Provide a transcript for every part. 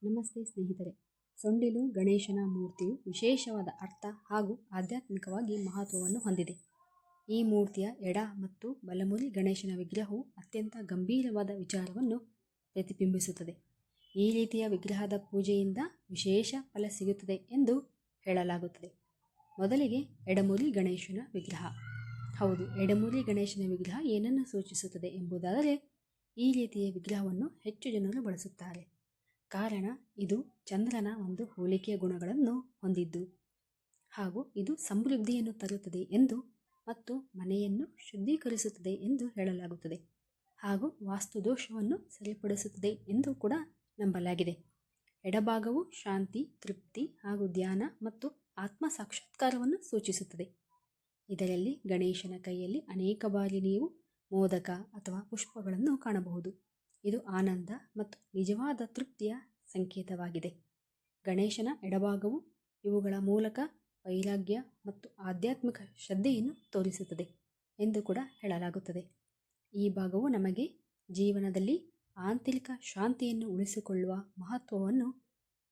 ನಮಸ್ತೆ ಸ್ನೇಹಿತರೆ. ಸೊಂಡಿಲು ಗಣೇಶನ ಮೂರ್ತಿಯು ವಿಶೇಷವಾದ ಅರ್ಥ ಹಾಗೂ ಆಧ್ಯಾತ್ಮಿಕವಾಗಿ ಮಹತ್ವವನ್ನು ಹೊಂದಿದೆ. ಈ ಮೂರ್ತಿಯ ಎಡ ಮತ್ತು ಬಲಮುರಿ ಗಣೇಶನ ವಿಗ್ರಹವು ಅತ್ಯಂತ ಗಂಭೀರವಾದ ವಿಚಾರವನ್ನು ಪ್ರತಿಬಿಂಬಿಸುತ್ತದೆ. ಈ ರೀತಿಯ ವಿಗ್ರಹದ ಪೂಜೆಯಿಂದ ವಿಶೇಷ ಫಲ ಸಿಗುತ್ತದೆ ಎಂದು ಹೇಳಲಾಗುತ್ತದೆ. ಮೊದಲಿಗೆ ಎಡಮುರಿ ಗಣೇಶನ ವಿಗ್ರಹ. ಹೌದು, ಎಡಮುರಿ ಗಣೇಶನ ವಿಗ್ರಹ ಏನನ್ನು ಸೂಚಿಸುತ್ತದೆ ಎಂಬುದಾದರೆ, ಈ ರೀತಿಯ ವಿಗ್ರಹವನ್ನು ಹೆಚ್ಚು ಜನರು ಬಳಸುತ್ತಾರೆ. ಕಾರಣ, ಇದು ಚಂದ್ರನ ಒಂದು ಹೋಲಿಕೆಯ ಗುಣಗಳನ್ನು ಹೊಂದಿದ್ದು ಹಾಗೂ ಇದು ಸಮೃದ್ಧಿಯನ್ನು ತರುತ್ತದೆ ಎಂದು ಮತ್ತು ಮನೆಯನ್ನು ಶುದ್ಧೀಕರಿಸುತ್ತದೆ ಎಂದು ಹೇಳಲಾಗುತ್ತದೆ ಹಾಗೂ ವಾಸ್ತುದೋಷವನ್ನು ಸರಿಪಡಿಸುತ್ತದೆ ಎಂದು ಕೂಡ ನಂಬಲಾಗಿದೆ. ಎಡಭಾಗವು ಶಾಂತಿ, ತೃಪ್ತಿ ಹಾಗೂ ಧ್ಯಾನ ಮತ್ತು ಆತ್ಮ ಸಾಕ್ಷಾತ್ಕಾರವನ್ನು ಸೂಚಿಸುತ್ತದೆ. ಇದರಲ್ಲಿ ಗಣೇಶನ ಕೈಯಲ್ಲಿ ಅನೇಕ ಬಾರಿ ನೀವು ಮೋದಕ ಅಥವಾ ಪುಷ್ಪಗಳನ್ನು ಕಾಣಬಹುದು. ಇದು ಆನಂದ ಮತ್ತು ನಿಜವಾದ ತೃಪ್ತಿಯ ಸಂಕೇತವಾಗಿದೆ. ಗಣೇಶನ ಎಡಭಾಗವು ಇವುಗಳ ಮೂಲಕ ವೈರಾಗ್ಯ ಮತ್ತು ಆಧ್ಯಾತ್ಮಿಕ ಶ್ರದ್ಧೆಯನ್ನು ತೋರಿಸುತ್ತದೆ ಎಂದು ಕೂಡ ಹೇಳಲಾಗುತ್ತದೆ. ಈ ಭಾಗವು ನಮಗೆ ಜೀವನದಲ್ಲಿ ಆಂತರಿಕ ಶಾಂತಿಯನ್ನು ಉಳಿಸಿಕೊಳ್ಳುವ ಮಹತ್ವವನ್ನು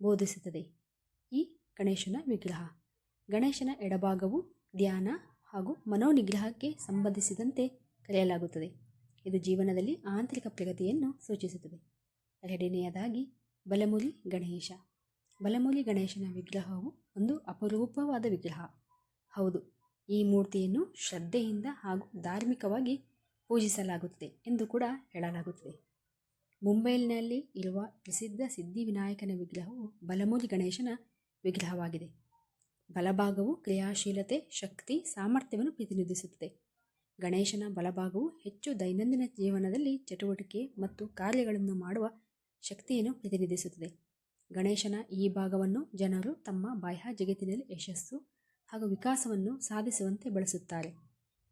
ಬೋಧಿಸುತ್ತದೆ. ಈ ಗಣೇಶನ ವಿಗ್ರಹ. ಗಣೇಶನ ಎಡಭಾಗವು ಧ್ಯಾನ ಹಾಗೂ ಮನೋನಿಗ್ರಹಕ್ಕೆ ಸಂಬಂಧಿಸಿದಂತೆ ಕರೆಯಲಾಗುತ್ತದೆ. ಇದು ಜೀವನದಲ್ಲಿ ಆಂತರಿಕ ಪ್ರಗತಿಯನ್ನು ಸೂಚಿಸುತ್ತದೆ. ಎರಡನೆಯದಾಗಿ ಬಲಮುರಿ ಗಣೇಶ. ಬಲಮುರಿ ಗಣೇಶನ ವಿಗ್ರಹವು ಒಂದು ಅಪರೂಪವಾದ ವಿಗ್ರಹ. ಹೌದು, ಈ ಮೂರ್ತಿಯನ್ನು ಶ್ರದ್ಧೆಯಿಂದ ಹಾಗೂ ಧಾರ್ಮಿಕವಾಗಿ ಪೂಜಿಸಲಾಗುತ್ತದೆ ಎಂದು ಕೂಡ ಹೇಳಲಾಗುತ್ತದೆ. ಮುಂಬೈನಲ್ಲಿ ಇರುವ ಪ್ರಸಿದ್ಧ ಸಿದ್ಧಿವಿನಾಯಕನ ವಿಗ್ರಹವು ಬಲಮುರಿ ಗಣೇಶನ ವಿಗ್ರಹವಾಗಿದೆ. ಬಲಭಾಗವು ಕ್ರಿಯಾಶೀಲತೆ, ಶಕ್ತಿ, ಸಾಮರ್ಥ್ಯವನ್ನು ಪ್ರತಿನಿಧಿಸುತ್ತದೆ. ಗಣೇಶನ ಬಲಭಾಗವು ಹೆಚ್ಚು ದೈನಂದಿನ ಜೀವನದಲ್ಲಿ ಚಟುವಟಿಕೆ ಮತ್ತು ಕಾರ್ಯಗಳನ್ನು ಮಾಡುವ ಶಕ್ತಿಯನ್ನು ಪ್ರತಿನಿಧಿಸುತ್ತದೆ. ಗಣೇಶನ ಈ ಭಾಗವನ್ನು ಜನರು ತಮ್ಮ ಬಾಹ್ಯ ಜಗತ್ತಿನಲ್ಲಿ ಯಶಸ್ಸು ಹಾಗೂ ವಿಕಾಸವನ್ನು ಸಾಧಿಸುವಂತೆ ಬಳಸುತ್ತಾರೆ.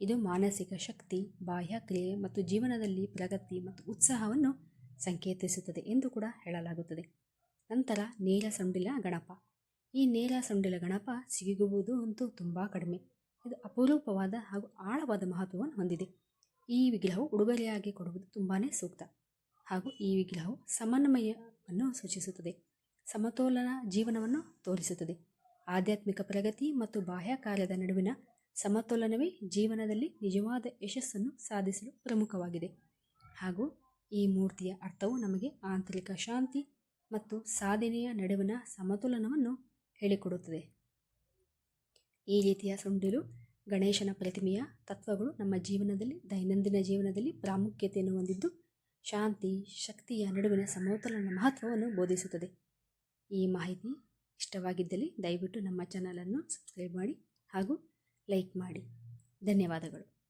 ಇದು ಮಾನಸಿಕ ಶಕ್ತಿ, ಬಾಹ್ಯ ಕ್ರಿಯೆ ಮತ್ತು ಜೀವನದಲ್ಲಿ ಪ್ರಗತಿ ಮತ್ತು ಉತ್ಸಾಹವನ್ನು ಸಂಕೇತಿಸುತ್ತದೆ ಎಂದು ಕೂಡ ಹೇಳಲಾಗುತ್ತದೆ. ನಂತರ ನೇರ ಸೊಂಡಿಲ ಗಣಪ. ಈ ನೇರ ಸೊಂಡಿಲ ಗಣಪ ಸಿಗುವುದು ಅಂತೂ ತುಂಬ ಕಡಿಮೆ. ಇದು ಅಪರೂಪವಾದ ಹಾಗೂ ಆಳವಾದ ಮಹತ್ವವನ್ನು ಹೊಂದಿದೆ. ಈ ವಿಗ್ರಹವು ಉಡುಗೊರೆಯಾಗಿ ಕೊಡುವುದು ತುಂಬಾ ಸೂಕ್ತ ಹಾಗೂ ಈ ವಿಗ್ರಹವು ಸಮನ್ವಯವನ್ನು ಸೂಚಿಸುತ್ತದೆ. ಸಮತೋಲನ ಜೀವನವನ್ನು ತೋರಿಸುತ್ತದೆ. ಆಧ್ಯಾತ್ಮಿಕ ಪ್ರಗತಿ ಮತ್ತು ಬಾಹ್ಯ ಕಾರ್ಯದ ನಡುವಿನ ಸಮತೋಲನವೇ ಜೀವನದಲ್ಲಿ ನಿಜವಾದ ಯಶಸ್ಸನ್ನು ಸಾಧಿಸಲು ಪ್ರಮುಖವಾಗಿದೆ ಹಾಗೂ ಈ ಮೂರ್ತಿಯ ಅರ್ಥವು ನಮಗೆ ಆಂತರಿಕ ಶಾಂತಿ ಮತ್ತು ಸಾಧನೆಯ ನಡುವಿನ ಸಮತೋಲನವನ್ನು ಹೇಳಿಕೊಡುತ್ತದೆ. ಈ ರೀತಿಯ ಸೊಂಡಿಲು ಗಣೇಶನ ಪ್ರತಿಮೆಯ ತತ್ವಗಳು ನಮ್ಮ ಜೀವನದಲ್ಲಿ ದೈನಂದಿನ ಜೀವನದಲ್ಲಿ ಪ್ರಾಮುಖ್ಯತೆಯನ್ನು ಹೊಂದಿದ್ದು ಶಾಂತಿ, ಶಕ್ತಿಯ ನಡುವಿನ ಸಮತೋಲನ ಮಹತ್ವವನ್ನು ಬೋಧಿಸುತ್ತದೆ. ಈ ಮಾಹಿತಿ ಇಷ್ಟವಾಗಿದ್ದಲ್ಲಿ ದಯವಿಟ್ಟು ನಮ್ಮ ಚಾನಲನ್ನು ಸಬ್ಸ್ಕ್ರೈಬ್ ಮಾಡಿ ಹಾಗೂ ಲೈಕ್ ಮಾಡಿ. ಧನ್ಯವಾದಗಳು.